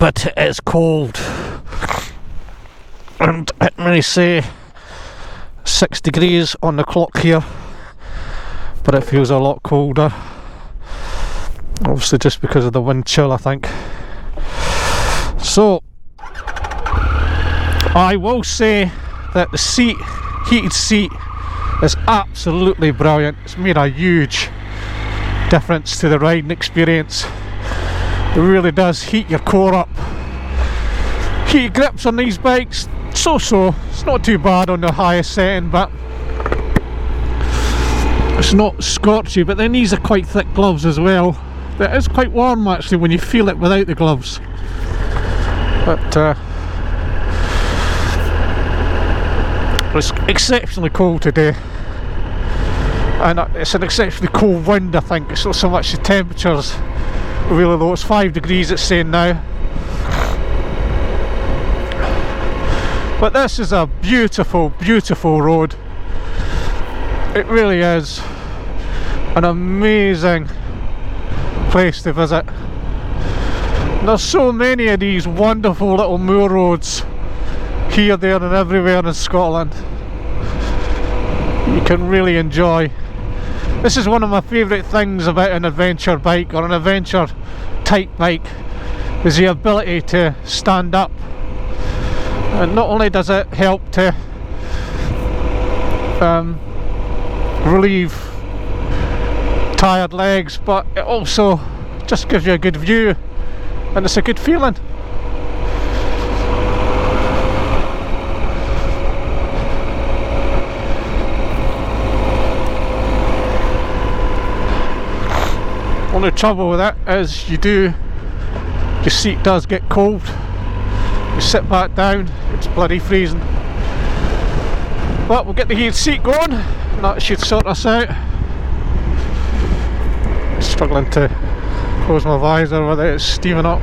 but it is cold, and it may say 6 degrees on the clock here, but it feels a lot colder, obviously just because of the wind chill, I think. So I will say that the seat, heated seat, is absolutely brilliant. It's made a huge difference to the riding experience. It really does heat your core up. Heated grips on these bikes, so-so. It's not too bad on the highest setting, but it's not scorchy. But then these are quite thick gloves as well. It is quite warm actually when you feel it without the gloves. But it's exceptionally cold today, and it's an exceptionally cold wind. I think it's not so much the temperatures really low. It's 5 degrees it's saying now. But this is a beautiful, beautiful road. It really is an amazing place to visit. There's so many of these wonderful little moor roads here, there and everywhere in Scotland you can really enjoy. This is one of my favourite things about an adventure bike, or an adventure type bike, is the ability to stand up. And not only does it help to relieve tired legs, but it also just gives you a good view, and it's a good feeling. Only trouble with it is your seat does get cold. You sit back down, it's bloody freezing. But we'll get the heated seat going, and that should sort us out. Struggling to close my visor with it, it's steaming up.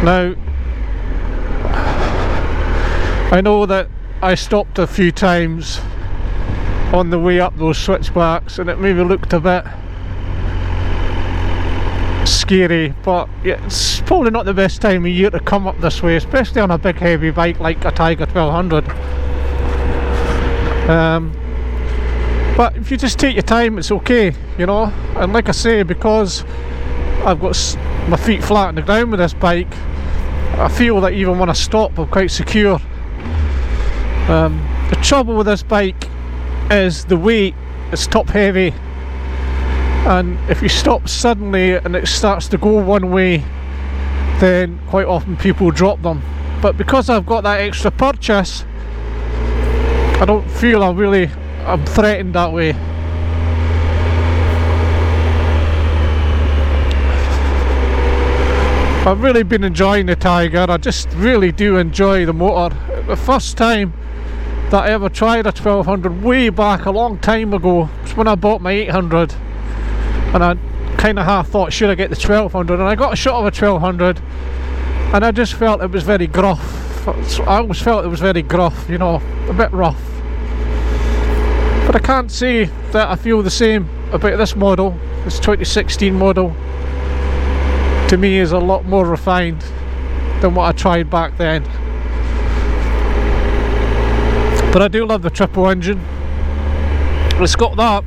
Now, I know that I stopped a few times on the way up those switchbacks and it maybe looked a bit scary, but yeah, it's probably not the best time of year to come up this way, especially on a big heavy bike like a Tiger 1200. But if you just take your time, it's okay, you know. And like I say, because I've got my feet flat on the ground with this bike, I feel that even when I stop I'm quite secure. The trouble with this bike is the weight. It's top heavy, and if you stop suddenly and it starts to go one way, then quite often people drop them. But because I've got that extra purchase, I don't feel I'm threatened that way. I've really been enjoying the Tiger. I just really do enjoy the motor. The first time that I ever tried a 1200 way back a long time ago was when I bought my 800, and I kind of half thought, should I get the 1200? And I got a shot of a 1200 and I just felt it was very gruff. I always felt it was very gruff, you know, a bit rough. But I can't say that I feel the same about this model. This 2016 model to me is a lot more refined than what I tried back then. But I do love the triple engine. It's got that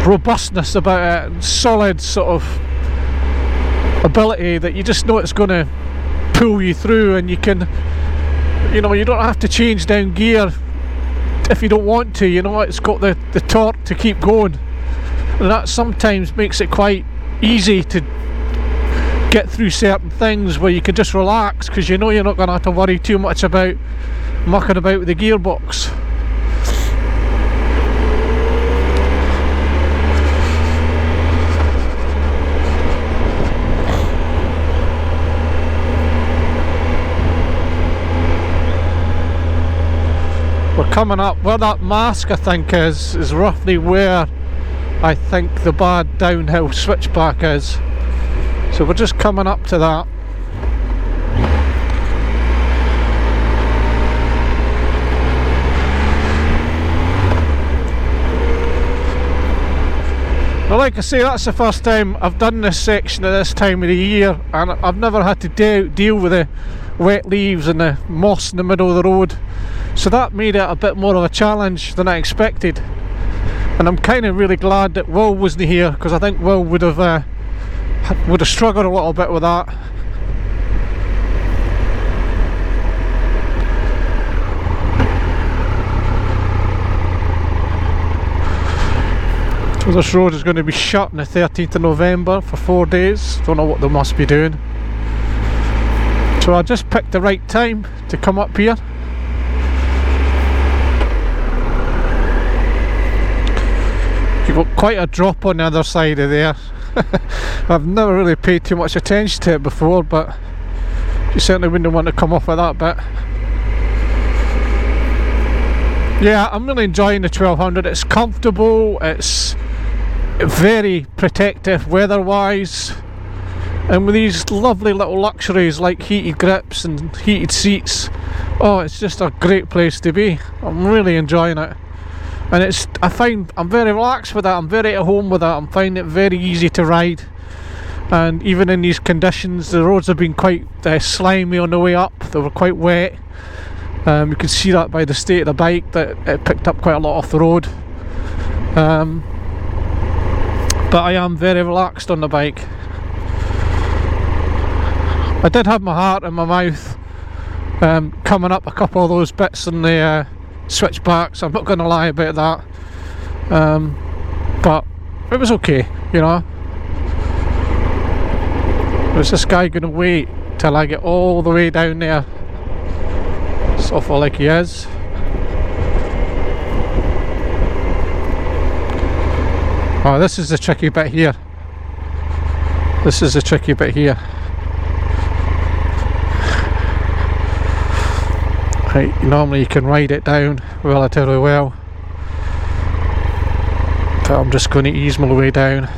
robustness about it, and solid sort of ability that you just know it's going to pull you through, and you can, you know, you don't have to change down gear if you don't want to, you know. It's got the torque to keep going, and that sometimes makes it quite easy to get through certain things where you can just relax, because you know you're not going to have to worry too much about mucking about with the gearbox. We're coming up where that mask I think is roughly where I think the bad downhill switchback is. So we're just coming up to that. But like I say, that's the first time I've done this section at this time of the year, and I've never had to deal with the wet leaves and the moss in the middle of the road, so that made it a bit more of a challenge than I expected. And I'm kind of really glad that Will wasn't here, because I think Will would have struggled a little bit with that. So this road is going to be shut on the 13th of November for 4 days. Don't know what they must be doing. So I just picked the right time to come up here. You've got quite a drop on the other side of there. I've never really paid too much attention to it before, but you certainly wouldn't want to come off of that bit. Yeah, I'm really enjoying the 1200. It's comfortable, it's very protective weather-wise, and with these lovely little luxuries like heated grips and heated seats, oh, it's just a great place to be. I'm really enjoying it. And I find I'm very relaxed with it, I'm very at home with it, I'm finding it very easy to ride. And even in these conditions, the roads have been quite slimy on the way up, they were quite wet. You can see that by the state of the bike, that it picked up quite a lot off the road. But I am very relaxed on the bike. I did have my heart in my mouth coming up a couple of those bits on the switchbacks, I'm not going to lie about that, but it was okay, you know. Was this guy going to wait till I get all the way down there? It's awful like he is. Oh, this is the tricky bit here. This is the tricky bit here. Right, normally you can ride it down relatively well, but I'm just going to ease my way down.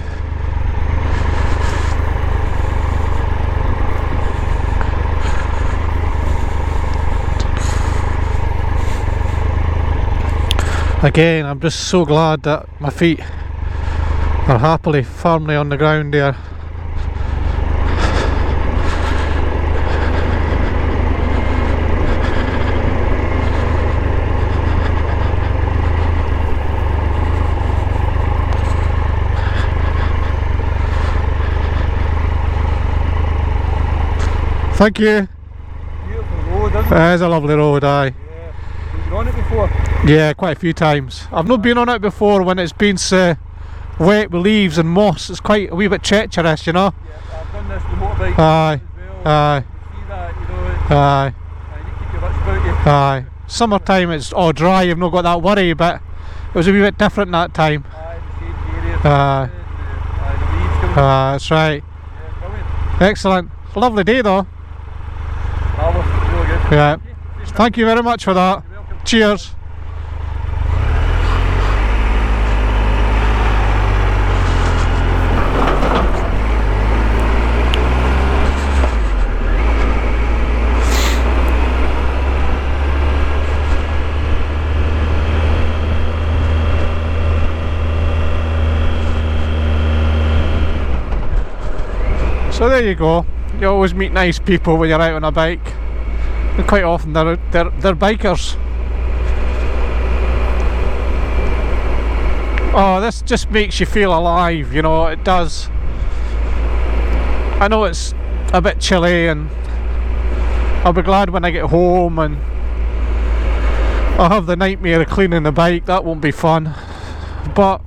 Again, I'm just so glad that my feet are happily firmly on the ground there. Thank you. Beautiful road, isn't it? It is a lovely road, aye. Yeah. Have you been on it before? Yeah, quite a few times. I've not been on it before when it's been so wet with leaves and moss. It's quite a wee bit treacherous, you know. Yeah, I've done this with motorbike Aye. as well. Aye. You see that, you know, it's, Aye. you keep your wits about you. Aye. Summertime it's all dry, you've not got that worry, but it was a wee bit different that time. Aye, the shady areas. Aye. The leaves coming. That's right. Yeah, brilliant. Excellent. Lovely day though. Marvellous, really good. Yeah. Okay, Thank you very much for that. you're welcome. Cheers. So there you go. You always meet nice people when you're out on a bike, and quite often they're bikers. Oh, this just makes you feel alive, you know, it does. I know it's a bit chilly, and I'll be glad when I get home and I'll have the nightmare of cleaning the bike. That won't be fun, but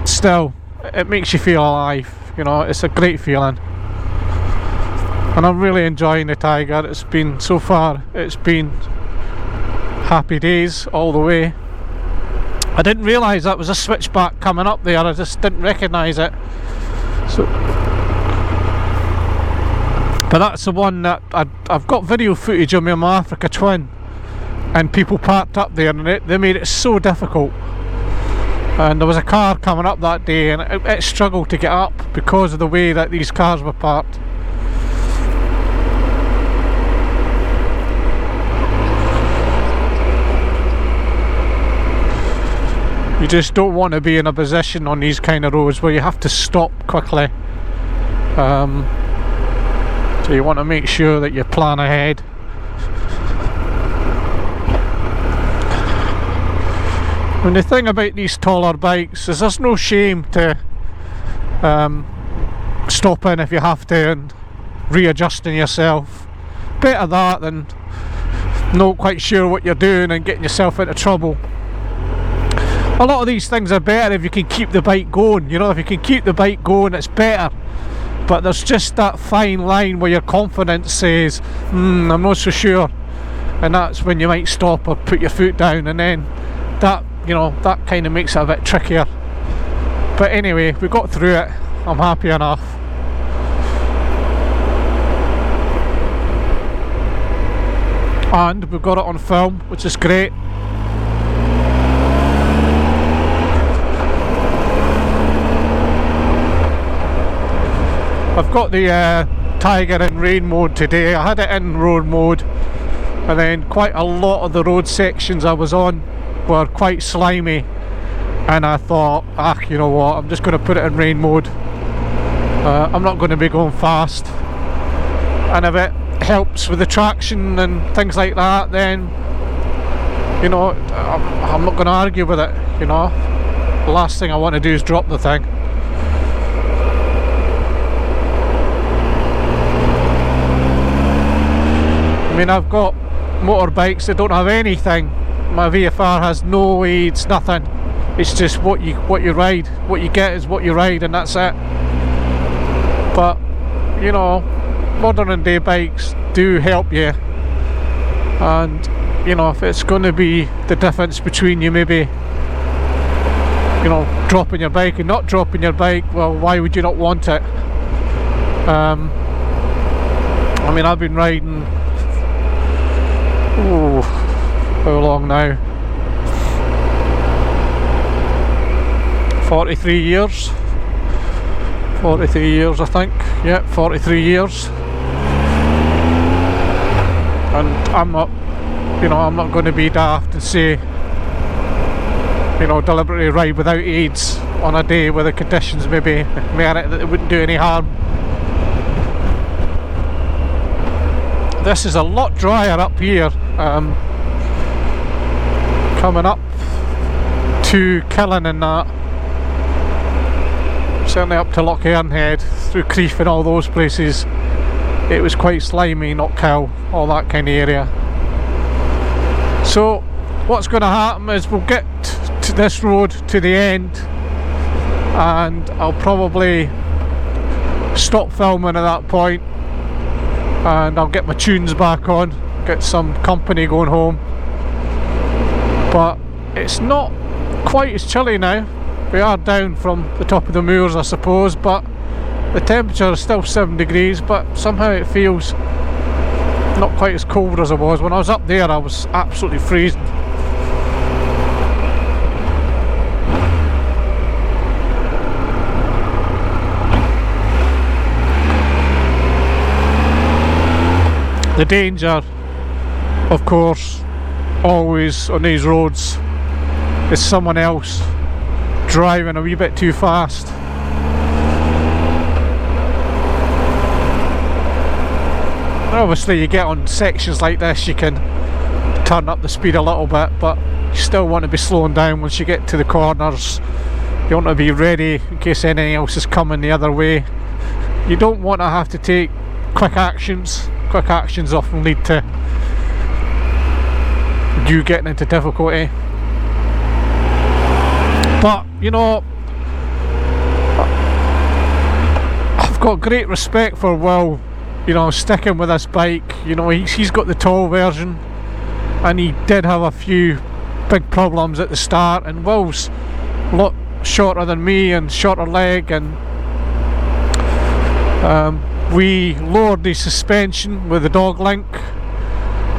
still, it makes you feel alive, you know. It's a great feeling, and I'm really enjoying the Tiger. It's been, so far, it's been happy days all the way. I didn't realise that was a switchback coming up there, I just didn't recognise it. So, but that's the one that I've got video footage of me on my Africa Twin, and people parked up there, and they made it so difficult. And there was a car coming up that day, and it struggled to get up because of the way that these cars were parked. You just don't want to be in a position on these kind of roads where you have to stop quickly. So you want to make sure that you plan ahead. And the thing about these taller bikes is there's no shame to stopping if you have to and readjusting yourself. Better that than not quite sure what you're doing and getting yourself into trouble. A lot of these things are better if you can keep the bike going. You know, if you can keep the bike going, it's better. But there's just that fine line where your confidence says, I'm not so sure, and that's when you might stop or put your foot down, and then that, you know, that kind of makes it a bit trickier. But anyway, we got through it. I'm happy enough. And we've got it on film, which is great. I've got the Tiger in rain mode today. I had it in road mode, and then quite a lot of the road sections I was on were quite slimy, and I thought, you know what, I'm just going to put it in rain mode. I'm not going to be going fast, and if it helps with the traction and things like that, then, you know, I'm not going to argue with it. You know, the last thing I want to do is drop the thing. I mean, I've got motorbikes that don't have anything. My VFR has no aids, nothing. It's just what you ride. What you get is what you ride, and that's it. But, you know, modern day bikes do help you. And, you know, if it's going to be the difference between you maybe, you know, dropping your bike and not dropping your bike, well, why would you not want it? I mean, I've been riding, how long now? 43 years. 43 years, I think. Yeah, 43 years. And I'm not, you know, I'm not going to be daft and say, you know, deliberately ride without aids on a day where the conditions maybe merit that it wouldn't do any harm. This is a lot drier up here, coming up to Killin and that. Certainly up to Lochernhead, through Crieff and all those places. It was quite slimy, Knockhill, all that kind of area. So what's going to happen is we'll get to this road to the end, and I'll probably stop filming at that point, and I'll get my tunes back on, get some company going home. But it's not quite as chilly now. We are down from the top of the moors, I suppose, but the temperature is still 7 degrees, but somehow it feels not quite as cold as it was. When I was up there, I was absolutely freezing. The danger, of course, always on these roads is someone else driving a wee bit too fast. Obviously you get on sections like this, you can turn up the speed a little bit, but you still want to be slowing down once you get to the corners. You want to be ready in case anything else is coming the other way. You don't want to have to take quick actions. Quick actions often lead to you getting into difficulty. But, you know, I've got great respect for Will, you know, sticking with this bike. You know, he's got the tall version, and he did have a few big problems at the start, and Will's a lot shorter than me and shorter leg, and we lowered the suspension with the dog link,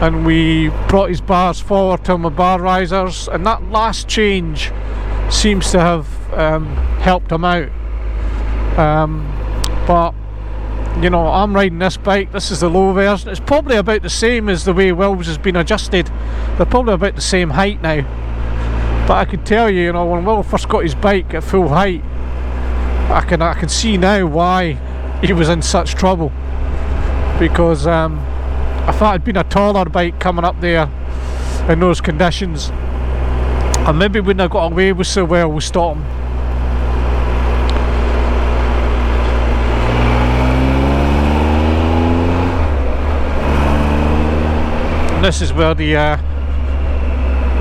and we brought his bars forward to my bar risers, and that last change seems to have helped him out. But you know, I'm riding this bike. This is the low version. It's probably about the same as the way Will's has been adjusted. They're probably about the same height now. But I can tell you, you know, when Will first got his bike at full height, I can see now why he was in such trouble, because if that had been a taller bike coming up there in those conditions, I maybe wouldn't have got away with so well with Storm. And this is where the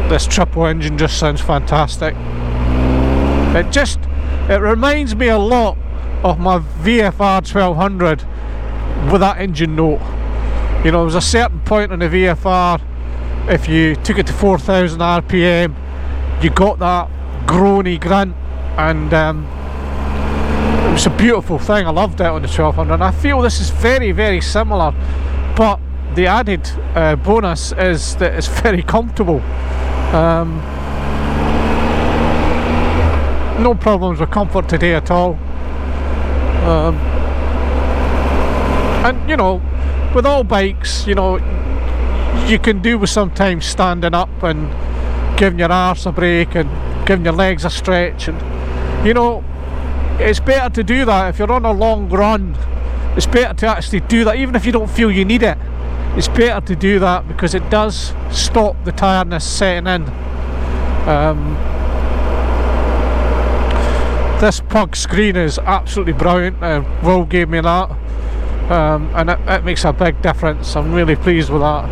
this triple engine just sounds fantastic. It reminds me a lot of my VFR 1200 with that engine note. You know, there was a certain point on the VFR, if you took it to 4,000 RPM, you got that groany grunt, and it was a beautiful thing. I loved it on the 1200, and I feel this is very, very similar, but the added bonus is that it's very comfortable. No problems with comfort today at all. And you know, with all bikes, you know, you can do with sometimes standing up and giving your arse a break and giving your legs a stretch, and you know, it's better to do that if you're on a long run. It's better to actually do that, even if you don't feel you need it. It's better to do that because it does stop the tiredness setting in. This pug screen is absolutely brilliant. Will gave me that, and it makes a big difference. I'm really pleased with that.